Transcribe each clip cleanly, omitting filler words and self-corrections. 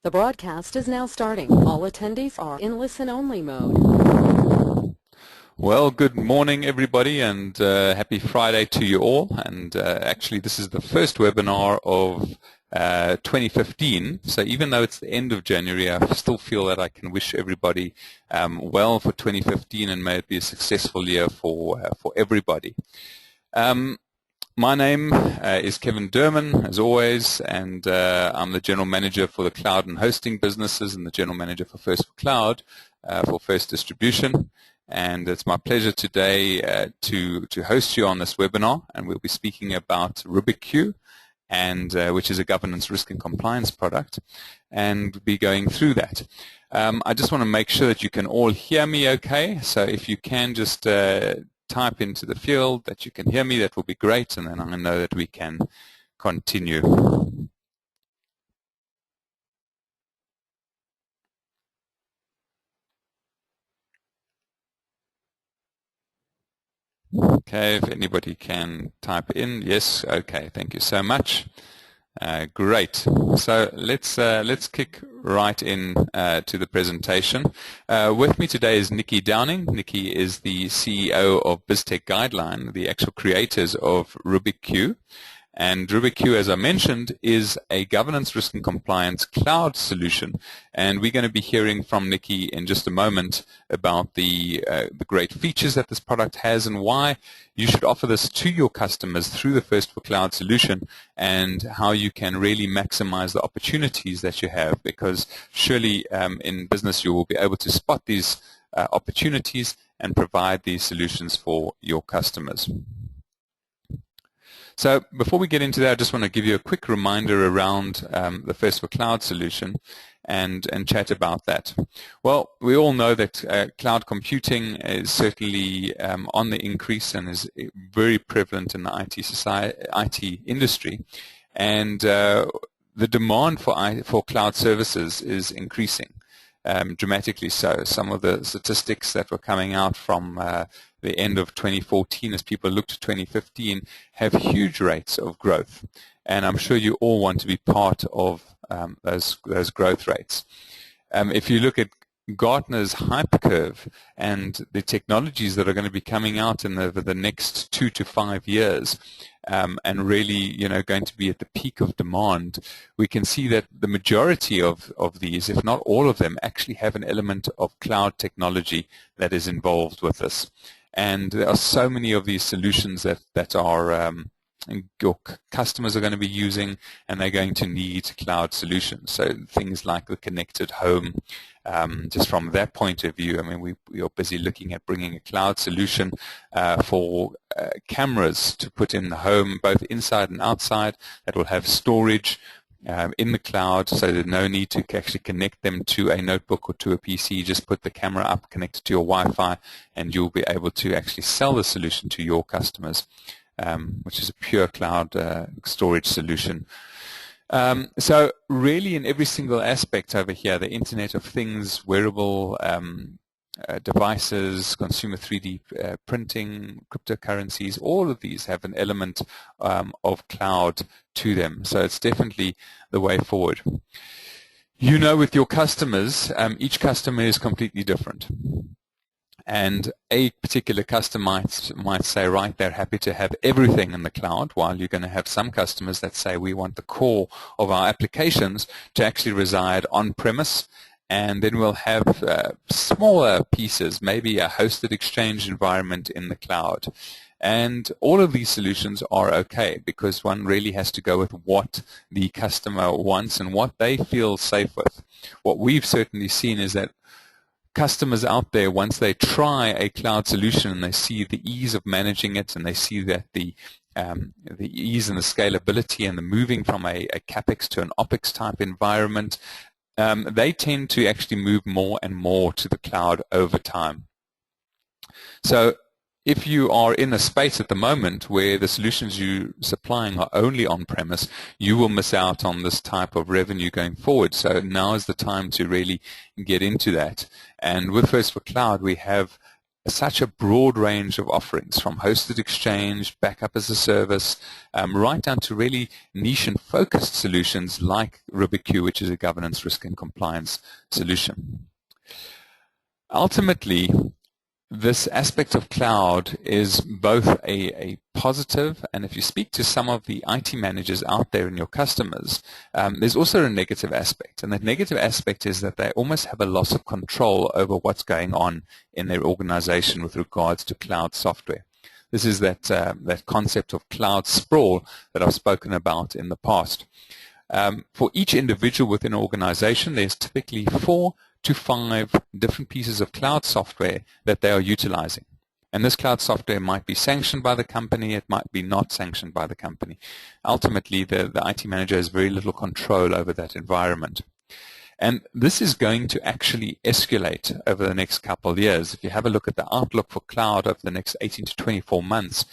The broadcast is now starting. All attendees are in listen-only mode. Well, good morning, everybody, and happy Friday to you all. And actually, this is the first webinar of 2015. So even though it's the end of January, I still feel that I can wish everybody well for 2015, and may it be a successful year for everybody. My name is Kevin Derman, as always, and I'm the General Manager for the Cloud and Hosting businesses and the General Manager for First for Cloud for First Distribution. And it's my pleasure today to host you on this webinar, and we'll be speaking about RubiQ, and which is a governance, risk, and compliance product, and be going through that. I just want to make sure that you can all hear me okay, so if you can just type into the field that you can hear me, that will be great, and then I know that we can continue. Okay, if anybody can type in, yes, okay, thank you so much. Great. So let's kick right in to the presentation. With me today is Nicky Downing. Nicky is the CEO of BizTech Guideline, the actual creators of RubiQ. And RubiQ, as I mentioned, is a governance, risk, and compliance cloud solution. And we're going to be hearing from Nicky in just a moment about the great features that this product has and why you should offer this to your customers through the First for Cloud solution, and how you can really maximize the opportunities that you have, because surely in business you will be able to spot these opportunities and provide these solutions for your customers. So before we get into that, I just want to give you a quick reminder around the First for Cloud solution and chat about that. Well, we all know that cloud computing is certainly on the increase and is very prevalent in the IT industry, and the demand for cloud services is increasing dramatically. So some of the statistics that were coming out from the end of 2014 as people look to 2015 have huge rates of growth, and I'm sure you all want to be part of those growth rates. If you look at Gartner's hype curve and the technologies that are going to be coming out in the next 2 to 5 years, and really, going to be at the peak of demand, we can see that the majority of these, if not all of them, actually have an element of cloud technology that is involved with this. And there are so many of these solutions that are your customers are going to be using, and they're going to need cloud solutions. So things like the connected home, just from that point of view, I mean, we are busy looking at bringing a cloud solution for cameras to put in the home, both inside and outside, that will have storage in the cloud, so there's no need to actually connect them to a notebook or to a PC. Just put the camera up, connect it to your Wi-Fi, and you'll be able to actually sell the solution to your customers, which is a pure cloud storage solution. So really, in every single aspect over here, the Internet of Things, wearable devices, consumer 3D printing, cryptocurrencies, all of these have an element of cloud to them. So it's definitely the way forward. With your customers, each customer is completely different. And a particular customer might say, right, they're happy to have everything in the cloud, while you're going to have some customers that say, we want the core of our applications to actually reside on-premise, and then we'll have smaller pieces, maybe a hosted Exchange environment in the cloud. And all of these solutions are okay, because one really has to go with what the customer wants and what they feel safe with. What we've certainly seen is that customers out there, once they try a cloud solution and they see the ease of managing it, and they see that the ease and the scalability and the moving from a CapEx to an OpEx type environment, they tend to actually move more and more to the cloud over time. So if you are in a space at the moment where the solutions you're supplying are only on-premise, you will miss out on this type of revenue going forward. So now is the time to really get into that. And with First for Cloud, we have such a broad range of offerings, from hosted exchange, backup as a service, right down to really niche and focused solutions like RubiQ, which is a governance, risk, and compliance solution. Ultimately, this aspect of cloud is both a positive, and if you speak to some of the IT managers out there and your customers, there's also a negative aspect. And that negative aspect is that they almost have a loss of control over what's going on in their organization with regards to cloud software. This is that concept of cloud sprawl that I've spoken about in the past. For each individual within an organization, there's typically 4 to 5 different pieces of cloud software that they are utilizing. And this cloud software might be sanctioned by the company, it might be not sanctioned by the company. Ultimately, the IT manager has very little control over that environment. And this is going to actually escalate over the next couple of years. If you have a look at the outlook for cloud over the next 18 to 24 months,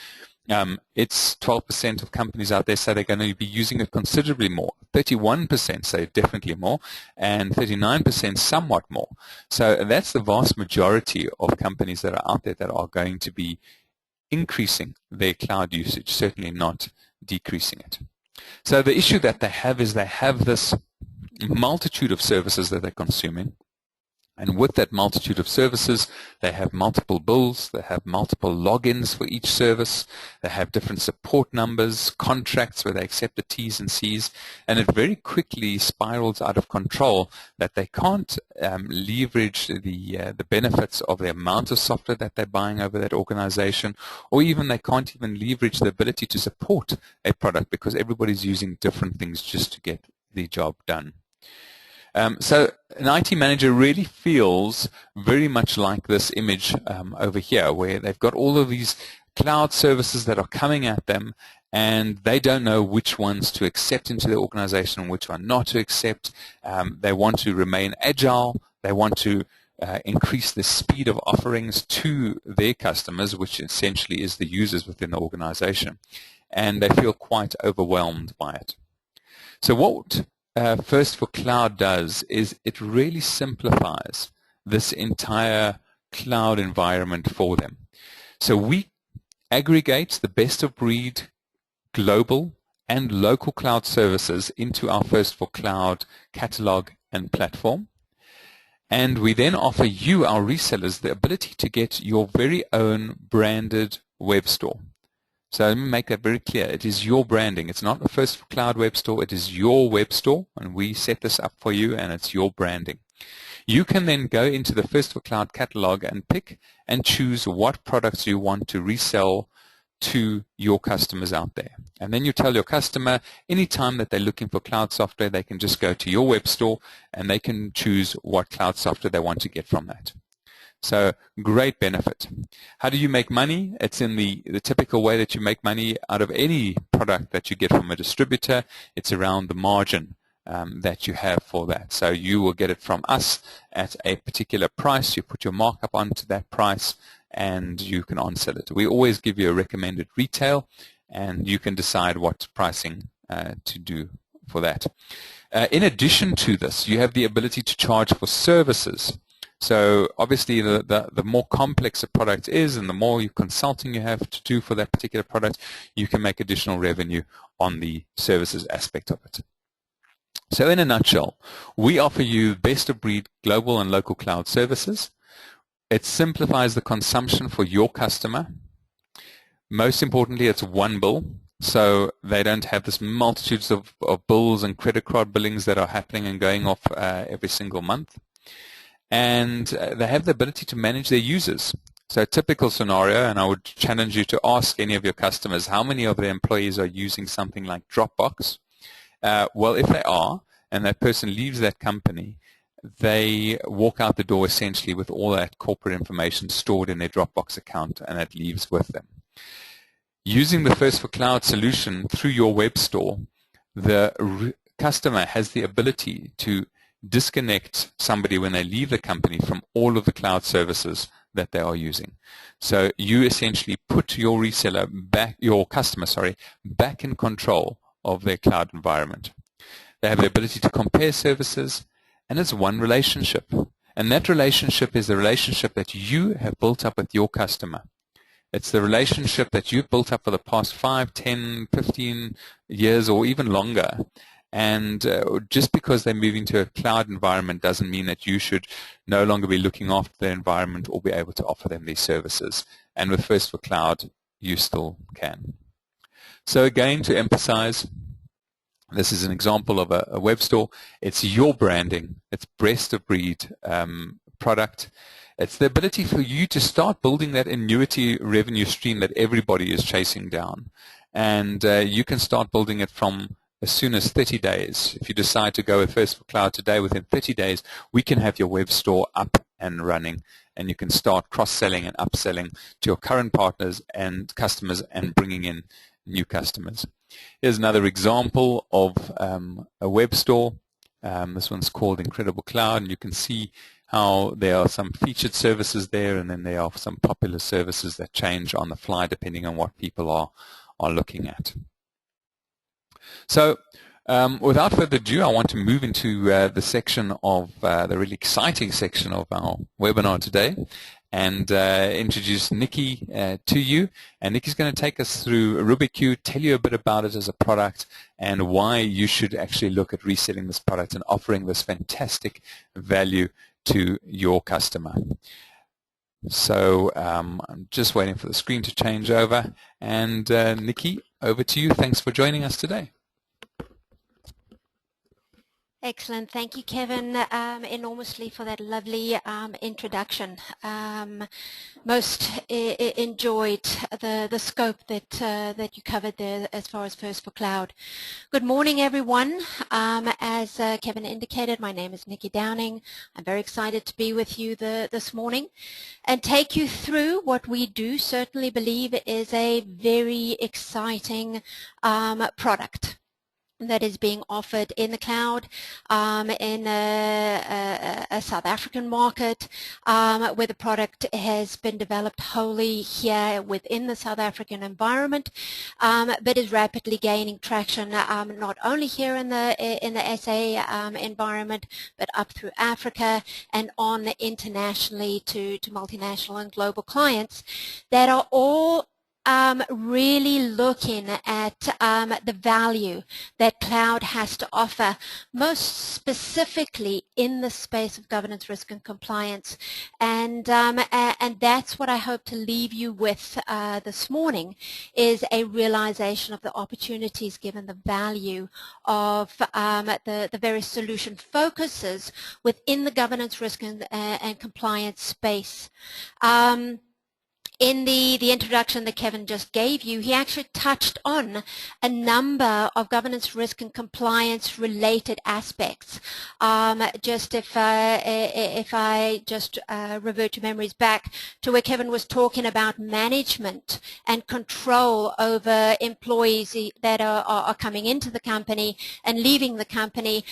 it's 12% of companies out there say they're going to be using it considerably more. 31% say definitely more, and 39% somewhat more. So that's the vast majority of companies that are out there that are going to be increasing their cloud usage, certainly not decreasing it. So the issue that they have is they have this multitude of services that they're consuming. And with that multitude of services, they have multiple bills, they have multiple logins for each service, they have different support numbers, contracts where they accept the T's and C's, and it very quickly spirals out of control that they can't leverage the benefits of the amount of software that they're buying over that organization, or even they can't even leverage the ability to support a product because everybody's using different things just to get the job done. So an IT manager really feels very much like this image over here, where they've got all of these cloud services that are coming at them, and they don't know which ones to accept into their organization and which one not to accept. They want to remain agile. They want to increase the speed of offerings to their customers, which essentially is the users within the organization, and they feel quite overwhelmed by it. So what First for Cloud does is it really simplifies this entire cloud environment for them. So we aggregate the best of breed global and local cloud services into our First for Cloud catalog and platform. And we then offer you, our resellers, the ability to get your very own branded web store. So let me make that very clear. It is your branding. It's not a First for Cloud web store. It is your web store, and we set this up for you, and it's your branding. You can then go into the First for Cloud catalog and pick and choose what products you want to resell to your customers out there. And then you tell your customer anytime that they're looking for cloud software, they can just go to your web store, and they can choose what cloud software they want to get from that. So great benefit. How do you make money? It's in the typical way that you make money out of any product that you get from a distributor. It's around the margin that you have for that. So you will get it from us at a particular price. You put your markup onto that price and you can on-sell it. We always give you a recommended retail, and you can decide what pricing to do for that. In addition to this, you have the ability to charge for services. So obviously the more complex a product is and the more consulting you have to do for that particular product, you can make additional revenue on the services aspect of it. So in a nutshell, we offer you best of breed global and local cloud services. It simplifies the consumption for your customer. Most importantly, it's one bill, so they don't have this multitudes of bills and credit card billings that are happening and going off every single month. And they have the ability to manage their users. So a typical scenario, and I would challenge you to ask any of your customers, how many of their employees are using something like Dropbox? Well, if they are, and that person leaves that company, they walk out the door essentially with all that corporate information stored in their Dropbox account, and it leaves with them. Using the First for Cloud solution through your web store, the customer has the ability to disconnect somebody when they leave the company from all of the cloud services that they are using. So you essentially put your reseller back, your customer, back in control of their cloud environment. They have the ability to compare services, and it's one relationship. And that relationship is the relationship that you have built up with your customer. It's the relationship that you've built up for the past 5, 10, 15 years or even longer. And just because they're moving to a cloud environment doesn't mean that you should no longer be looking after their environment or be able to offer them these services. And with First for Cloud, you still can. So again, to emphasize, this is an example of a web store. It's your branding. It's best of breed product. It's the ability for you to start building that annuity revenue stream that everybody is chasing down. And you can start building it from as soon as 30 days. If you decide to go with First for Cloud today, within 30 days, we can have your web store up and running. And you can start cross-selling and upselling to your current partners and customers and bringing in new customers. Here's another example of a web store. This one's called Incredible Cloud, and you can see how there are some featured services there, and then there are some popular services that change on the fly depending on what people are looking at. So without further ado, I want to move into the section of the really exciting section of our webinar today, and introduce Nicky to you. And Nicky's going to take us through RubiQ, tell you a bit about it as a product and why you should actually look at reselling this product and offering this fantastic value to your customer. So I'm just waiting for the screen to change over. And Nicky, over to you. Thanks for joining us today. Excellent. Thank you, Kevin, enormously for that lovely introduction. Most enjoyed the scope that you covered there as far as First for Cloud. Good morning, everyone. As Kevin indicated, my name is Nicky Downing. I'm very excited to be with you this morning and take you through what we do certainly believe is a very exciting product that is being offered in the cloud in a South African market where the product has been developed wholly here within the South African environment, but is rapidly gaining traction not only here in the SA environment, but up through Africa and on internationally to multinational and global clients that are all really looking at the value that cloud has to offer, most specifically in the space of governance, risk, and compliance. And that's what I hope to leave you with this morning, is a realization of the opportunities given the value of the various solution focuses within the governance, risk, and compliance space. In the introduction that Kevin just gave you, he actually touched on a number of governance, risk, and compliance related aspects. Just if I just revert your memories back to where Kevin was talking about management and control over employees that are coming into the company and leaving the company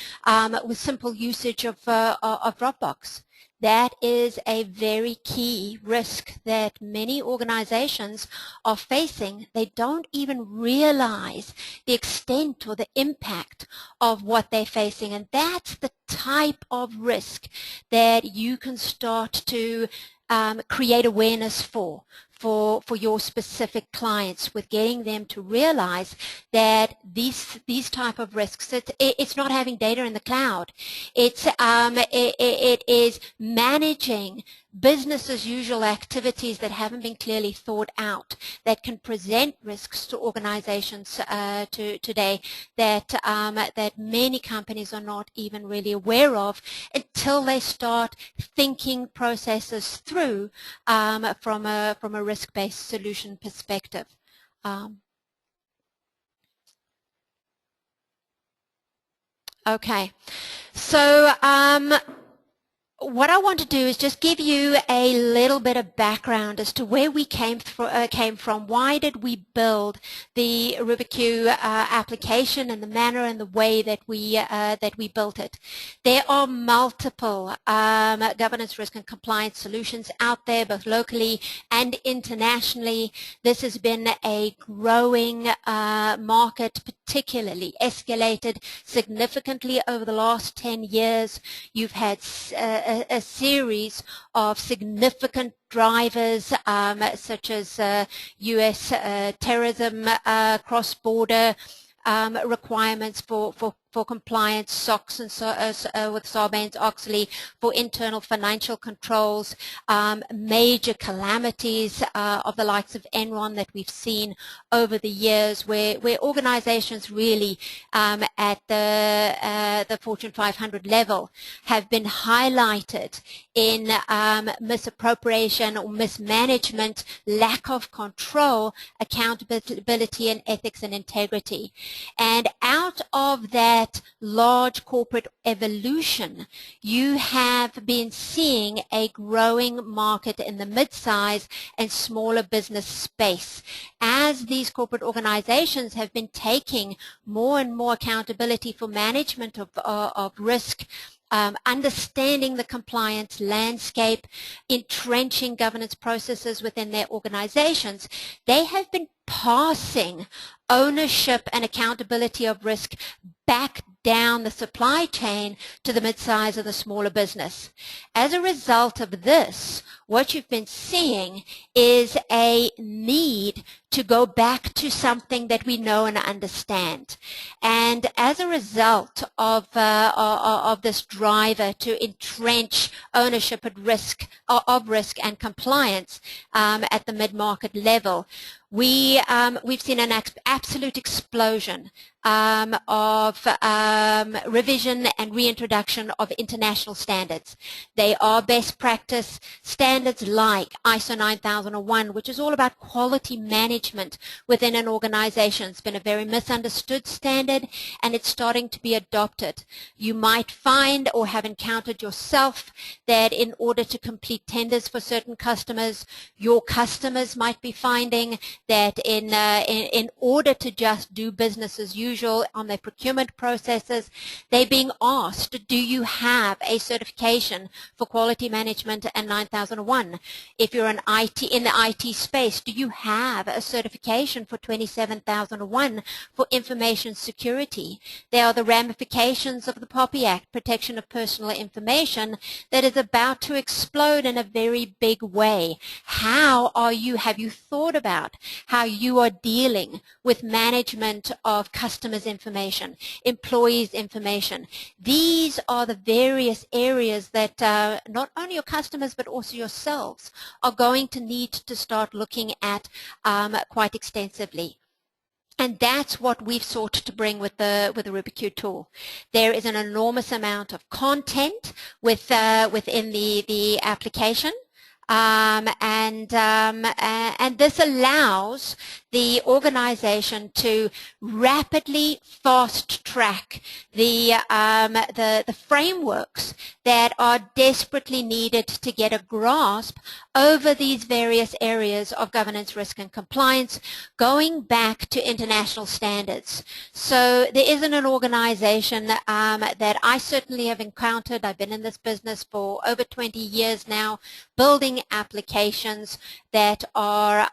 with simple usage of Dropbox. That is a very key risk that many organizations are facing. They don't even realize the extent or the impact of what they're facing, and that's the type of risk that you can start to create awareness for your specific clients, with getting them to realize that these type of risks, it's not having data in the cloud. It's it is managing business as usual activities that haven't been clearly thought out, that can present risks to organizations today that many companies are not even really aware of until they start thinking processes through from a risk-based solution perspective. Okay, so what I want to do is just give you a little bit of background as to where we came from. Why did we build the RubiQ application and the manner and the way that we built it? There are multiple governance, risk, and compliance solutions out there, both locally and internationally. This has been a growing market, particularly escalated significantly over the last 10 years. You've had a series of significant drivers such as U.S. terrorism, cross-border requirements for compliance, SOX and with Sarbanes-Oxley, for internal financial controls, major calamities of the likes of Enron that we've seen over the years, where organizations really at the Fortune 500 level have been highlighted in misappropriation or mismanagement, lack of control, accountability and ethics and integrity. And out of that large corporate evolution, you have been seeing a growing market in the mid-size and smaller business space, as these corporate organizations have been taking more and more accountability for management of risk, understanding the compliance landscape, entrenching governance processes within their organizations. They have been passing ownership and accountability of risk back down the supply chain to the mid-size or the smaller business. As a result of this, what you've been seeing is a need to go back to something that we know and understand. And as a result of this driver to entrench ownership at risk, of risk and compliance at the mid-market level, we've seen an absolute explosion of revision and reintroduction of international standards. They are best practice standards like ISO 9001, which is all about quality management within an organization. It's been a very misunderstood standard, and it's starting to be adopted. You might find or have encountered yourself that in order to complete tenders for certain customers, your customers might be finding that in order to just do business as usual on their procurement processes, they're being asked, do you have a certification for quality management and 9001? If you're in the IT space, do you have a certification for 27001 for information security? There are the ramifications of the POPI Act, Protection of Personal Information, that is about to explode in a very big way. Have you thought about how you are dealing with management of customers' information, employees' information? These are the various areas that not only your customers but also yourselves are going to need to start looking at quite extensively. And that's what we've sought to bring with the RubiQ tool. There is an enormous amount of content within the application. And this allows the organization to rapidly fast track the frameworks that are desperately needed to get a grasp over these various areas of governance, risk, and compliance, going back to international standards. So there isn't an organization that I certainly have encountered. I've been in this business for over 20 years now, building applications that are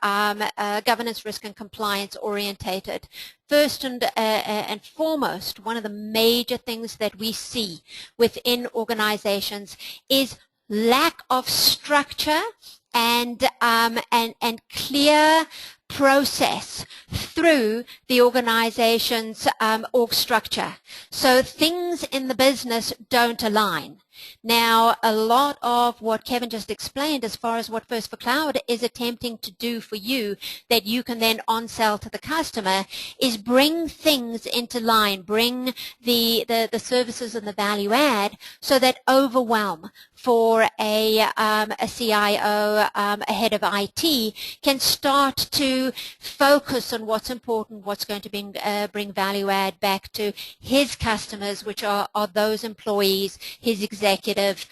governance, risk, and compliance orientated. First and foremost, one of the major things that we see within organizations is lack of structure and clear process through the organization's org structure. So things in the business don't align. Now, a lot of what Kevin just explained as far as what First for Cloud is attempting to do for you that you can then on-sell to the customer is bring things into line, bring the services and the value add so that overwhelm for a CIO, a head of IT, can start to focus on what's important, what's going to bring value add back to his customers, which are those employees, his executive,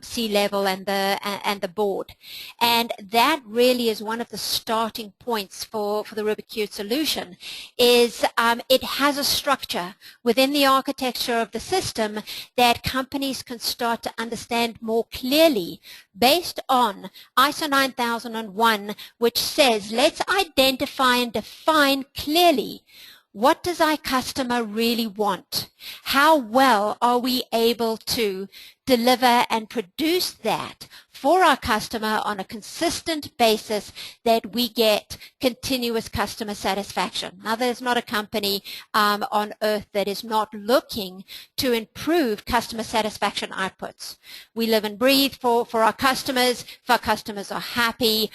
C-level, and the board. And that really is one of the starting points for the RubiQ solution. Is it has a structure within the architecture of the system that companies can start to understand more clearly based on ISO 9001, which says let's identify and define clearly What does our customer really want? How well are we able to deliver and produce that for our customer on a consistent basis that we get continuous customer satisfaction? Now, there's not a company on earth that is not looking to improve customer satisfaction outputs. We live and breathe for our customers. If our customers are happy,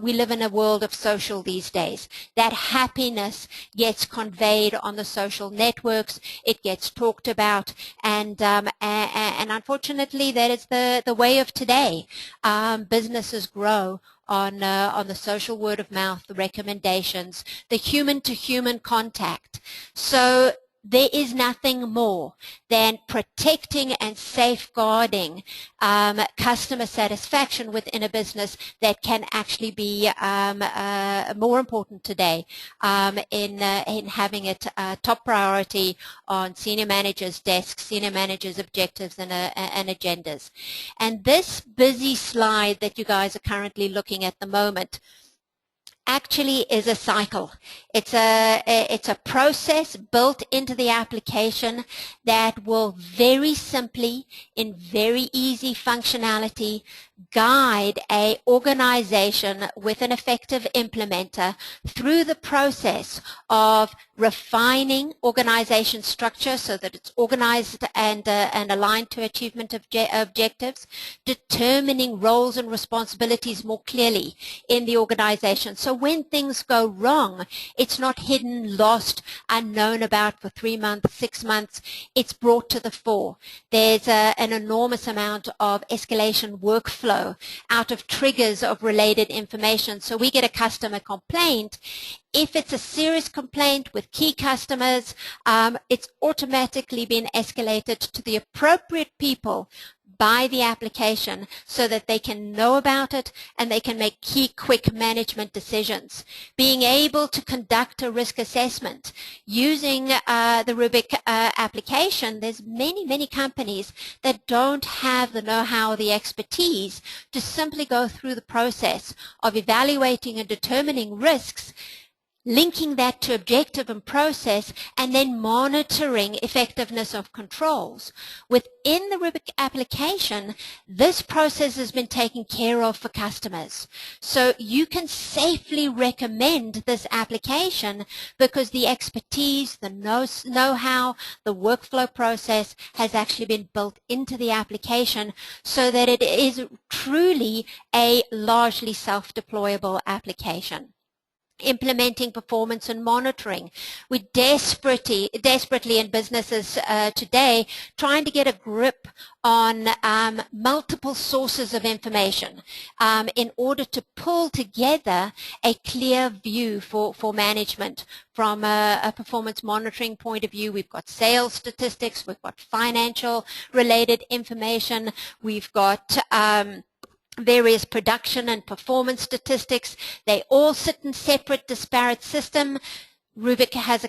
we live in a world of social these days. That happiness gets conveyed on the social networks. It gets talked about, and unfortunately, that is the way of today. Businesses grow on the social word of mouth, the recommendations, the human-to-human contact. So there is nothing more than protecting and safeguarding customer satisfaction within a business that can actually be more important today in having it top priority on senior managers' desks, senior managers' objectives and agendas. And this busy slide that you guys are currently looking at the moment actually is a cycle. It's a process built into the application that will very simply, in very easy functionality, guide a organization with an effective implementer through the process of refining organization structure so that it's organized and aligned to achievement of objectives, determining roles and responsibilities more clearly in the organization. So when things go wrong, it's not hidden, lost, unknown about for 3 months, 6 months. It's brought to the fore. There's an enormous amount of escalation workflow out of triggers of related information. So we get a customer complaint. If it's a serious complaint with key customers, it's automatically been escalated to the appropriate people by the application so that they can know about it and they can make key quick management decisions. Being able to conduct a risk assessment using the RubiQ application, there's many companies that don't have the know-how, the expertise to simply go through the process of evaluating and determining risks, linking that to objective and process, and then monitoring effectiveness of controls. Within the RubiQ application, this process has been taken care of for customers. So you can safely recommend this application because the expertise, the know-how, the workflow process has actually been built into the application so that it is truly a largely self-deployable application. Implementing performance and monitoring. We're desperately in businesses today trying to get a grip on multiple sources of information in order to pull together a clear view for management. From a performance monitoring point of view, we've got sales statistics, we've got financial related information, we've got various production and performance statistics. They all sit in separate, disparate systems. RubiQ has a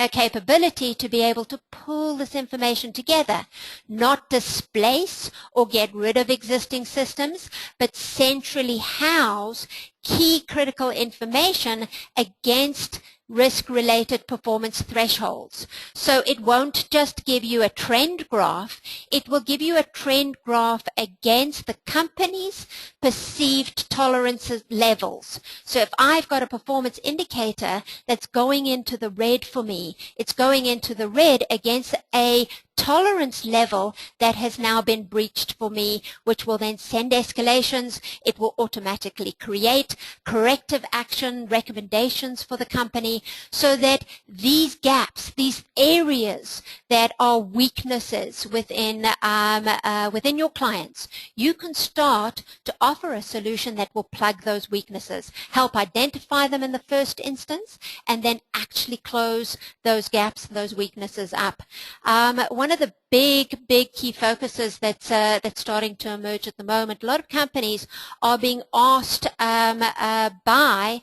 capability to be able to pull this information together, not displace or get rid of existing systems, but centrally house key critical information against risk-related performance thresholds. So it won't just give you a trend graph, it will give you a trend graph against the company's perceived tolerance levels. So if I've got a performance indicator that's going into the red for me, it's going into the red against a tolerance level that has now been breached for me, which will then send escalations. It will automatically create corrective action recommendations for the company so that these gaps, these areas that are weaknesses within your clients, you can start to offer a solution that will plug those weaknesses, help identify them in the first instance, and then actually close those gaps, those weaknesses up. One of the big key focuses that's starting to emerge at the moment, a lot of companies are being asked by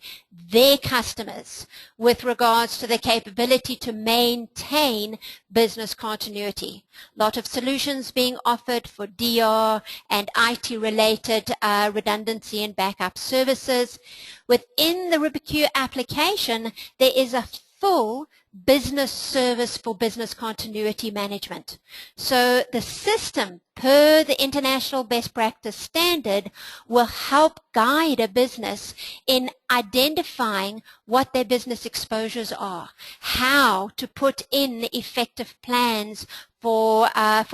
their customers with regards to the capability to maintain business continuity. A lot of solutions being offered for DR and IT-related redundancy and backup services. Within the RubiQ application, there is a full business service for business continuity management. So the system, per the international best practice standard, will help guide a business in identifying what their business exposures are, how to put in effective plans for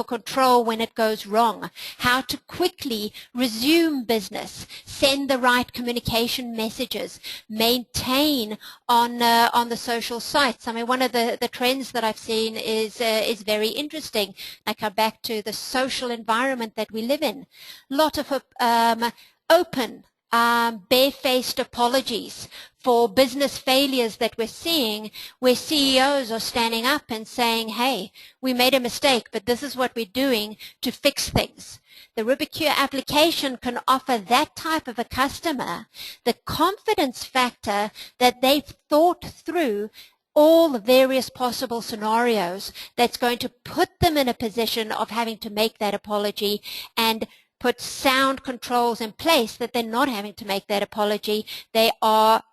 control when it goes wrong, how to quickly resume business, send the right communication messages, maintain on the social sites. I mean, one of the trends that I've seen is very interesting. I come back to the social environment that we live in. A lot of open, barefaced apologies for business failures that we're seeing, where CEOs are standing up and saying, hey, we made a mistake, but this is what we're doing to fix things. The RubiQ application can offer that type of a customer the confidence factor that they've thought through all the various possible scenarios that's going to put them in a position of having to make that apology and put sound controls in place that they're not having to make that apology. They are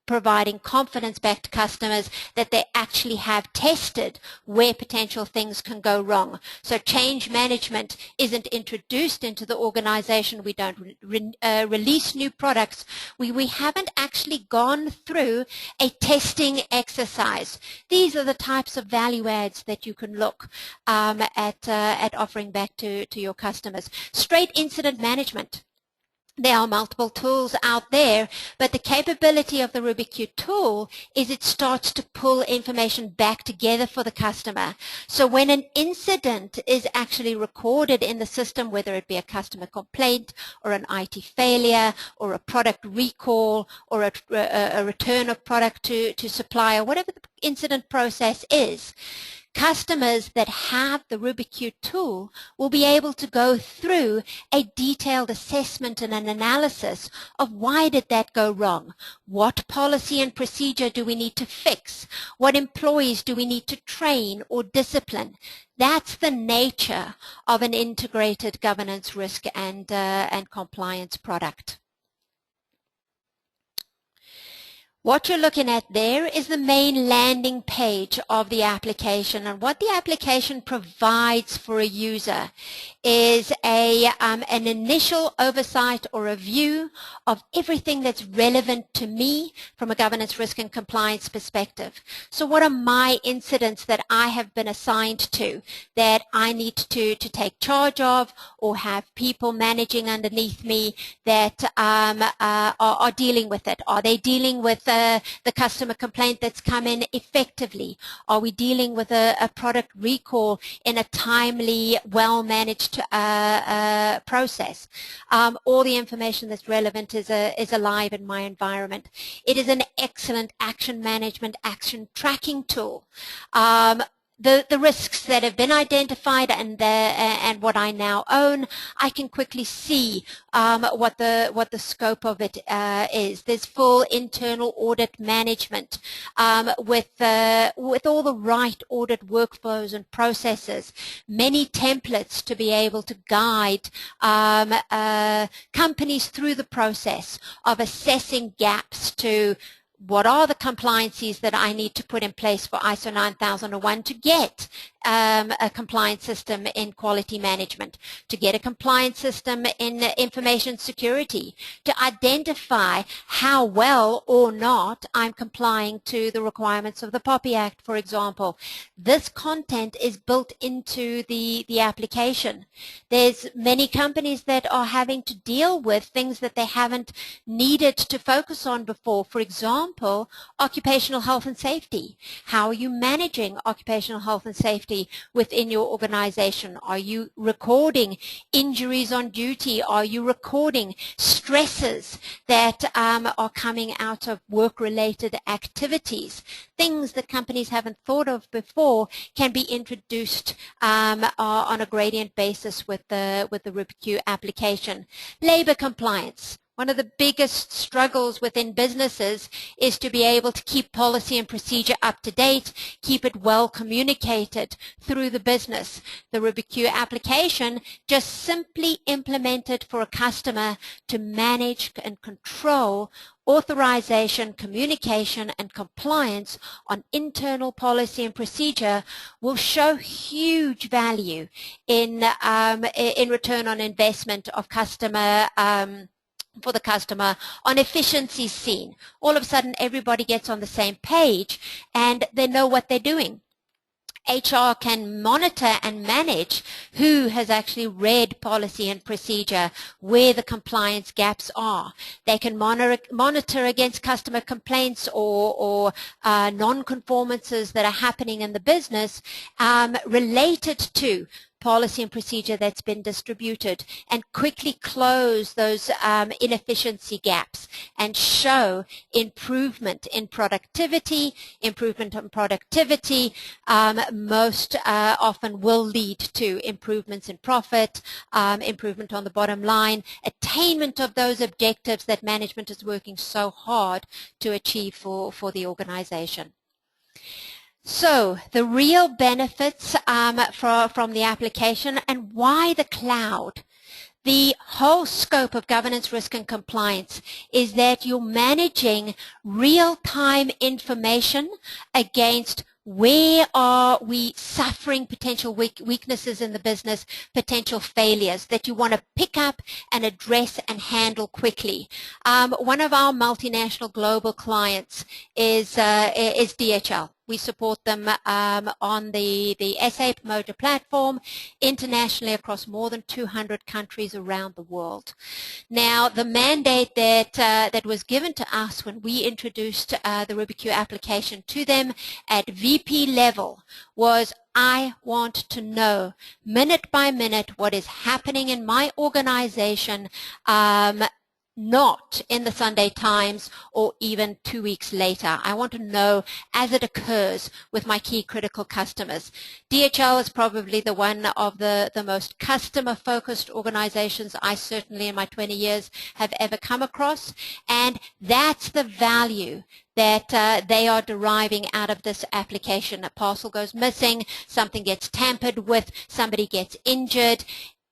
providing confidence back to customers that they actually have tested where potential things can go wrong. So change management isn't introduced into the organization. We don't release new products. We haven't actually gone through a testing exercise. These are the types of value adds that you can look at offering back to your customers. Straight incident management. There are multiple tools out there, but the capability of the RubiQ tool is it starts to pull information back together for the customer. So when an incident is actually recorded in the system, whether it be a customer complaint or an IT failure or a product recall or a return of product to supplier, whatever the incident process is, customers that have the RubiQ tool will be able to go through a detailed assessment and an analysis of why did that go wrong? What policy and procedure do we need to fix? What employees do we need to train or discipline? That's the nature of an integrated governance, risk, and compliance product. What you're looking at there is the main landing page of the application, and what the application provides for a user is an initial oversight or a view of everything that's relevant to me from a governance, risk, and compliance perspective. So what are my incidents that I have been assigned to that I need to take charge of or have people managing underneath me that are dealing with it? Are they dealing with the customer complaint that's come in effectively? Are we dealing with a product recall in a timely, well-managed process? All the information that's relevant is alive in my environment. It is an excellent action management, action tracking tool. The risks that have been identified and what I now own, I can quickly see what the scope of it is. There's full internal audit management with all the right audit workflows and processes, many templates to be able to guide companies through the process of assessing gaps to what are the compliances that I need to put in place for ISO 9001 to get a compliance system in quality management, to get a compliance system in information security, to identify how well or not I'm complying to the requirements of the POPI Act, for example. This content is built into the application. There's many companies that are having to deal with things that they haven't needed to focus on before. For example, occupational health and safety. How are you managing occupational health and safety within your organization? Are you recording injuries on duty? Are you recording stresses that are coming out of work-related activities? Things that companies haven't thought of before can be introduced on a gradient basis with the RubiQ application. Labor compliance. One of the biggest struggles within businesses is to be able to keep policy and procedure up to date, keep it well communicated through the business. The RubiQ application just simply implemented for a customer to manage and control authorization, communication, and compliance on internal policy and procedure will show huge value in return on investment of customer for the customer on efficiency seen. All of a sudden everybody gets on the same page and they know what they're doing. HR can monitor and manage who has actually read policy and procedure, where the compliance gaps are. They can monitor against customer complaints or non-conformances that are happening in the business related to policy and procedure that's been distributed, and quickly close those inefficiency gaps and show improvement in productivity. Improvement in productivity most often will lead to improvements in profit, improvement on the bottom line, attainment of those objectives that management is working so hard to achieve for the organization. So the real benefits from the application and why the cloud. The whole scope of governance, risk, and compliance is that you're managing real-time information against where are we suffering potential weaknesses in the business, potential failures that you want to pick up and address and handle quickly. One of our multinational global clients is DHL. We support them on the SA Pamoja platform internationally across more than 200 countries around the world. Now, the mandate that was given to us when we introduced the RubiQ application to them at VP level was, I want to know minute by minute what is happening in my organization, not in the Sunday Times or even 2 weeks later. I want to know as it occurs with my key critical customers. DHL is probably the one of the most customer-focused organizations I certainly in my 20 years have ever come across, and that's the value that they are deriving out of this application. A parcel goes missing, something gets tampered with, somebody gets injured.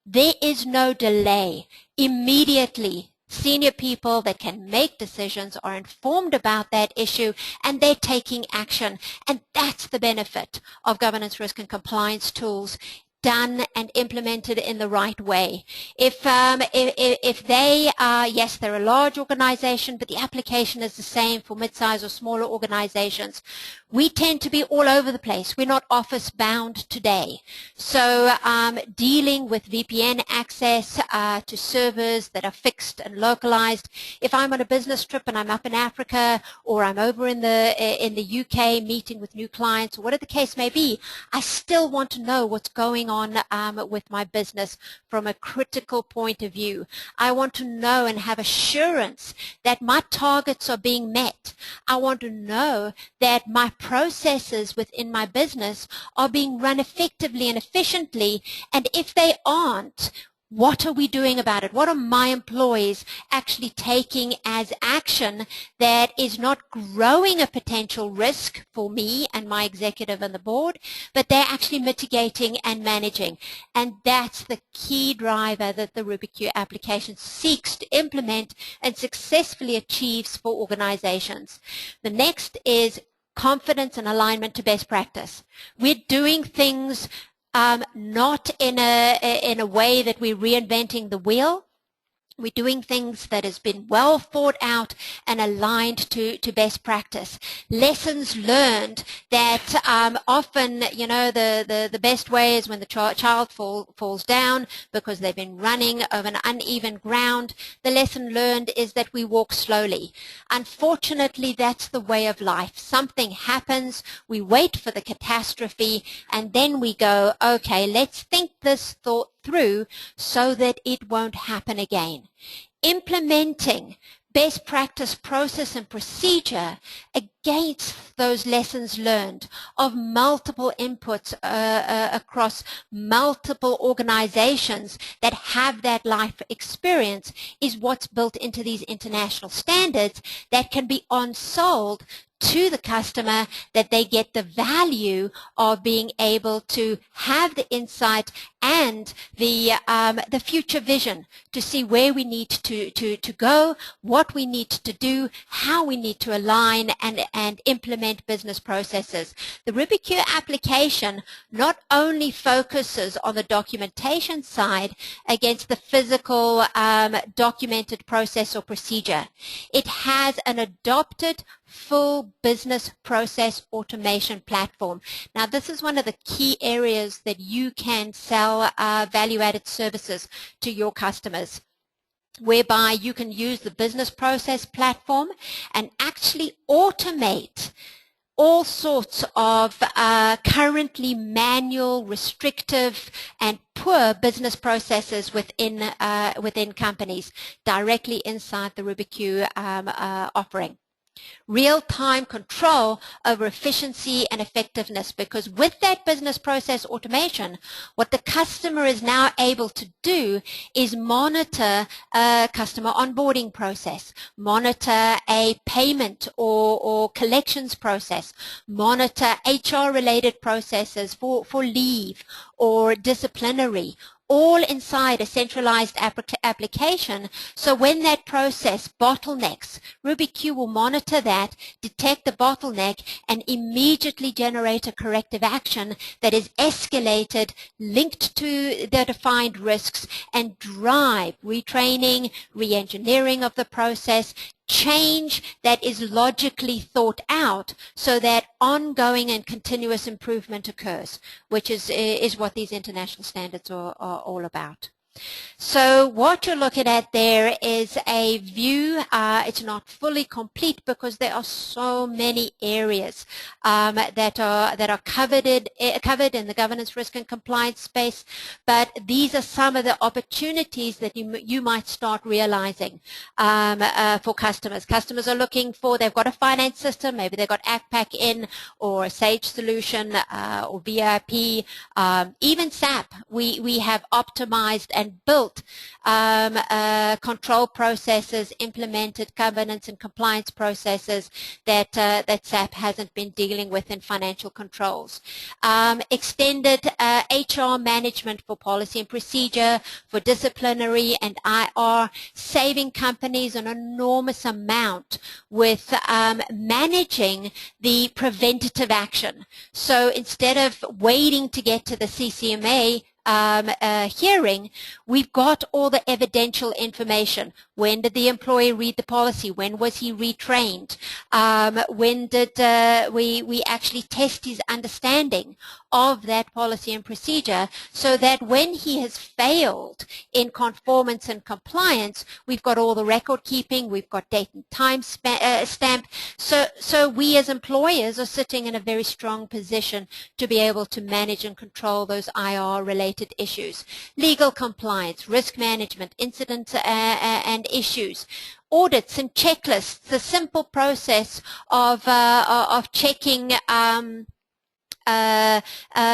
There is no delay. Immediately, senior people that can make decisions are informed about that issue and they're taking action. And that's the benefit of governance, risk, and compliance tools done and implemented in the right way. If they are, yes, they're a large organization, but the application is the same for mid-size or smaller organizations. We tend to be all over the place. We're not office bound today. So dealing with VPN access to servers that are fixed and localized. If I'm on a business trip and I'm up in Africa or I'm over in the UK meeting with new clients or whatever the case may be, I still want to know what's going on with my business from a critical point of view. I want to know and have assurance that my targets are being met. I want to know that my processes within my business are being run effectively and efficiently, and if they aren't, what are we doing about it? What are my employees actually taking as action that is not growing a potential risk for me and my executive and the board, but they're actually mitigating and managing? And that's the key driver that the RubiQ application seeks to implement and successfully achieves for organizations. The next is confidence and alignment to best practice. We're doing things not in a way that we're reinventing the wheel. We're doing things that has been well thought out and aligned to best practice. Lessons learned that often, you know, the best way is when the child falls down because they've been running over an uneven ground. The lesson learned is that we walk slowly. Unfortunately, that's the way of life. Something happens, we wait for the catastrophe, and then we go, okay, let's think this thought through so that it won't happen again. Implementing best practice process and procedure against those lessons learned of multiple inputs across multiple organizations that have that life experience is what's built into these international standards that can be on-sold to the customer, that they get the value of being able to have the insight and the future vision to see where we need to go, what we need to do, how we need to align and implement business processes. The RubiQ application not only focuses on the documentation side against the physical documented process or procedure. It has an adopted full business process automation platform. Now, this is one of the key areas that you can sell value-added services to your customers, whereby you can use the business process platform and actually automate all sorts of currently manual, restrictive, and poor business processes within companies directly inside the RubiQ offering. Real-time control over efficiency and effectiveness, because with that business process automation, what the customer is now able to do is monitor a customer onboarding process, monitor a payment or collections process, monitor HR-related processes for leave or disciplinary, all inside a centralized application. So when that process bottlenecks, RubiQ will monitor that, detect the bottleneck, and immediately generate a corrective action that is escalated, linked to the defined risks, and drive retraining, re-engineering of the process, change that is logically thought out so that ongoing and continuous improvement occurs, which is what these international standards are all about. So what you're looking at there is a view. It's not fully complete because there are so many areas that are covered in the governance, risk, and compliance space. But these are some of the opportunities that you might start realizing for customers. Customers are looking for, they've got a finance system, maybe they've got ACPAC in or a Sage solution or VIP, even SAP. We have optimized and built control processes, implemented governance and compliance processes that SAP hasn't been dealing with in financial controls. Extended HR management for policy and procedure, for disciplinary and IR, saving companies an enormous amount with managing the preventative action. So instead of waiting to get to the CCMA hearing, we've got all the evidential information. When did the employee read the policy? When was he retrained? When did we actually test his understanding of that policy and procedure, so that when he has failed in conformance and compliance, we've got all the record keeping, we've got date and time stamp. So we as employers are sitting in a very strong position to be able to manage and control those IR related issues. Legal compliance, risk management, incident and issues, audits and checklists, the simple process of checking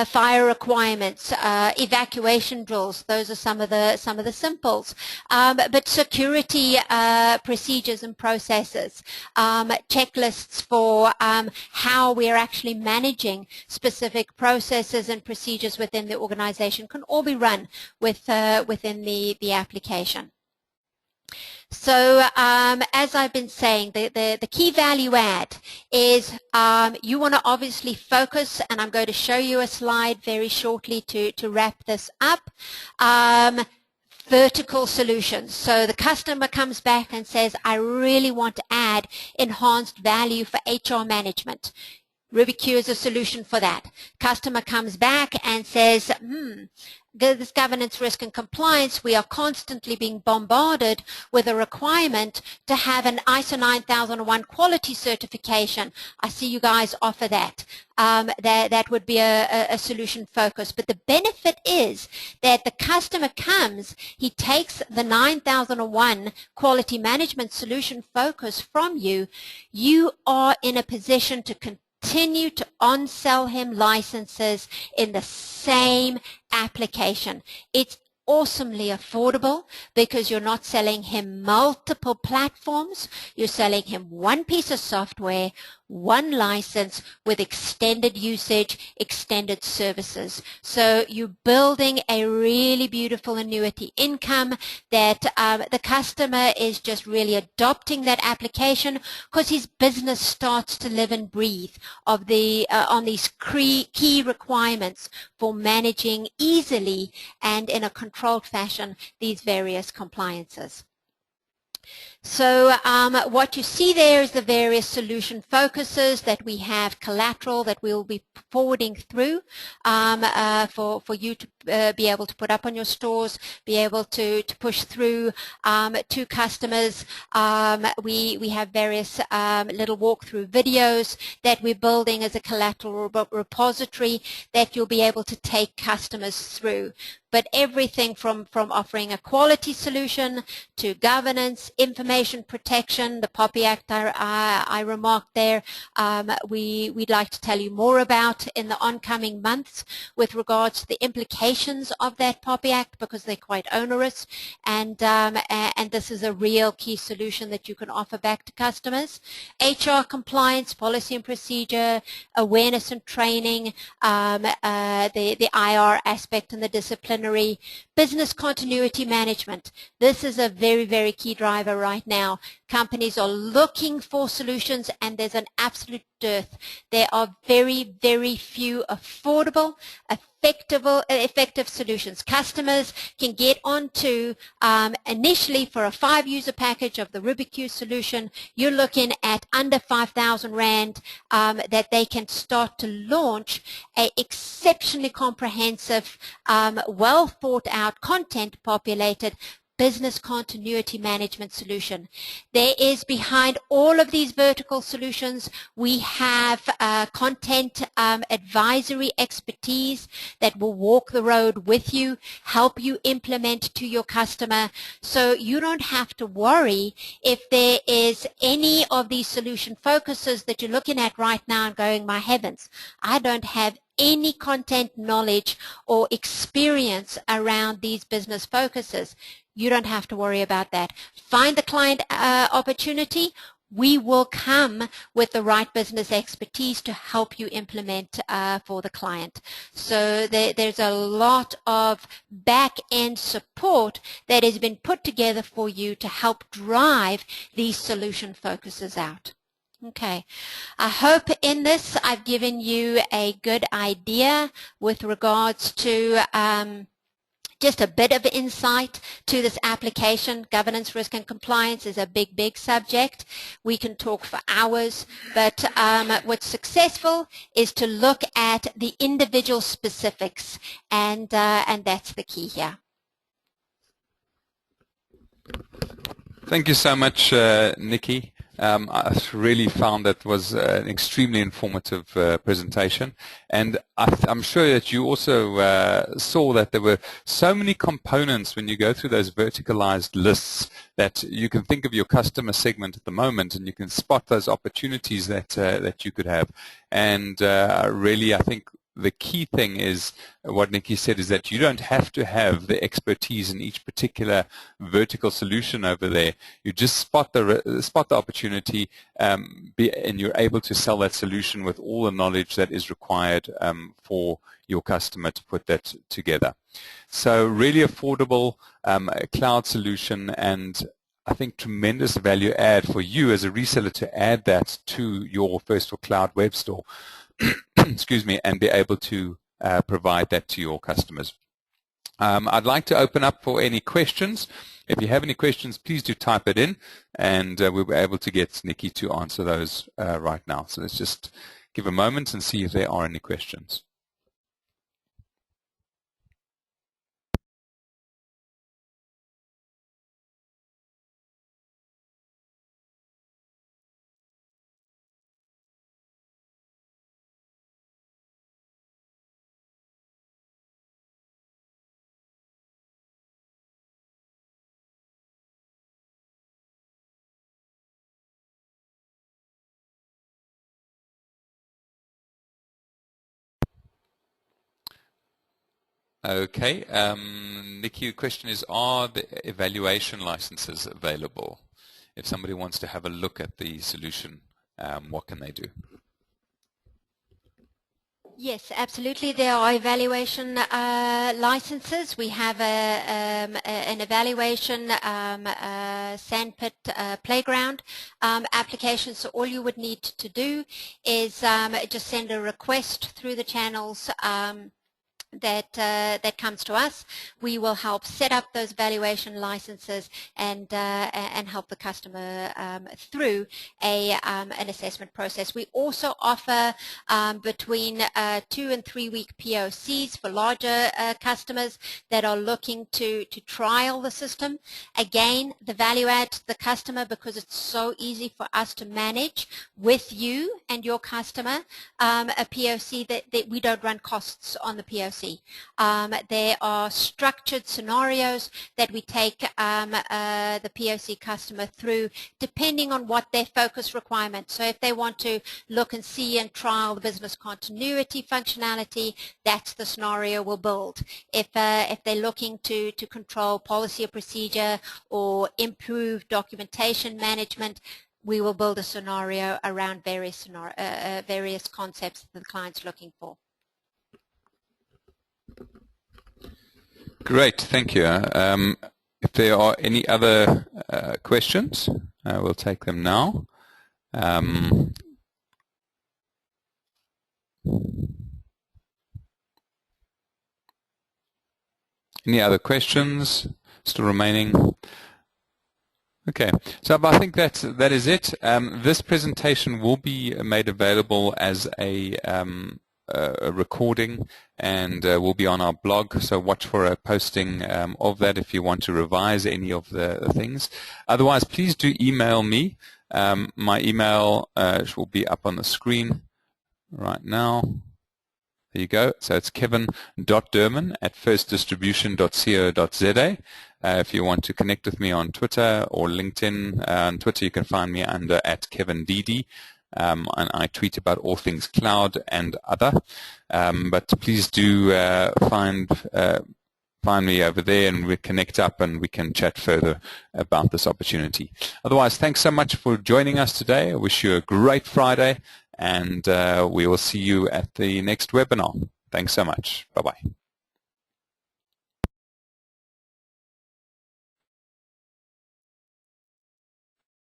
fire requirements, evacuation drills. Those are some of the simples. But security procedures and processes, checklists for how we are actually managing specific processes and procedures within the organization can all be run within the application. So as I've been saying, the key value add is you want to obviously focus, and I'm going to show you a slide very shortly to wrap this up. Vertical solutions. So the customer comes back and says, I really want to add enhanced value for HR management. RubiQ is a solution for that. Customer comes back and says, this governance, risk, and compliance, we are constantly being bombarded with a requirement to have an ISO 9001 quality certification. I see you guys offer that. That would be a solution focus. But the benefit is that the customer comes, he takes the 9001 quality management solution focus from you. You are in a position to continue to on-sell him licenses in the same application. It's awesomely affordable because you're not selling him multiple platforms. You're selling him one piece of software, one license with extended usage, extended services. So you're building a really beautiful annuity income that the customer is just really adopting that application because his business starts to live and breathe of the on these key requirements for managing easily and in a controlled fashion these various compliances. So what you see there is the various solution focuses that we have, collateral that we'll be forwarding through for you to be able to put up on your stores, be able to push through to customers. We have various little walkthrough videos that we're building as a collateral repository that you'll be able to take customers through. But everything from offering a quality solution to governance, information protection, the POPI Act I remarked there, we'd like to tell you more about in the oncoming months with regards to the implications of that POPI Act because they're quite onerous, and this is a real key solution that you can offer back to customers. HR compliance, policy and procedure, awareness and training, the IR aspect and the disciplinary, business continuity management. This is a very, very key driver right now. Companies are looking for solutions and there's an absolute dearth. There are very, very few affordable, effective solutions. Customers can get onto initially for a 5-user package of the RubiQ solution, you're looking at under 5,000 Rand that they can start to launch a exceptionally comprehensive, well thought out, content populated business continuity management solution. There is behind all of these vertical solutions, we have content advisory expertise that will walk the road with you, help you implement to your customer, so you don't have to worry if there is any of these solution focuses that you're looking at right now and going, my heavens, I don't have any content knowledge or experience around these business focuses. You don't have to worry about that. Find the client opportunity. We will come with the right business expertise to help you implement for the client. So there's a lot of back-end support that has been put together for you to help drive these solution focuses out. Okay, I hope in this I've given you a good idea with regards to just a bit of insight to this application. Governance, risk, and compliance is a big, big subject. We can talk for hours, but what's successful is to look at the individual specifics, and that's the key here. Thank you so much, Nicky. I really found that was an extremely informative presentation, and I'm sure that you also saw that there were so many components when you go through those verticalized lists that you can think of your customer segment at the moment, and you can spot those opportunities that you could have. And really, I think the key thing is what Nicky said, is that you don't have to have the expertise in each particular vertical solution over there. You just spot the opportunity, and you're able to sell that solution with all the knowledge that is required for your customer to put that together. So really affordable cloud solution, and I think tremendous value add for you as a reseller to add that to your First for Cloud web store. Excuse me, and be able to provide that to your customers. I'd like to open up for any questions. If you have any questions, please do type it in, and we'll be able to get Nicky to answer those right now. So let's just give a moment and see if there are any questions. Okay, Nicky, the question is, are the evaluation licenses available? If somebody wants to have a look at the solution, what can they do? Yes, absolutely. There are evaluation licenses. We have an evaluation sandpit playground application. So all you would need to do is just send a request through the channels that comes to us. We will help set up those valuation licenses and help the customer through an assessment process. We also offer between 2 and 3 week POCs for larger customers that are looking to trial the system. Again, the value add to the customer, because it's so easy for us to manage with you and your customer a POC that we don't run costs on the POC. There are structured scenarios that we take the POC customer through depending on what their focus requirements. So if they want to look and see and trial the business continuity functionality, that's the scenario we'll build. If they're looking to control policy or procedure or improve documentation management, we will build a scenario around various concepts that the client's looking for. Great, thank you. If there are any other questions, we'll take them now. Any other questions still remaining? Okay, so I think that is it. This presentation will be made available as a recording and will be on our blog, so watch for a posting of that if you want to revise any of the things. Otherwise, please do email me. My email will be up on the screen right now. There you go. So it's kevin.derman@firstdistribution.co.za. If you want to connect with me on Twitter or LinkedIn, on Twitter you can find me under @KevinDD. And I tweet about all things cloud and other. But please do find me over there, and we connect up and we can chat further about this opportunity. Otherwise, thanks so much for joining us today. I wish you a great Friday, and we will see you at the next webinar. Thanks so much. Bye-bye.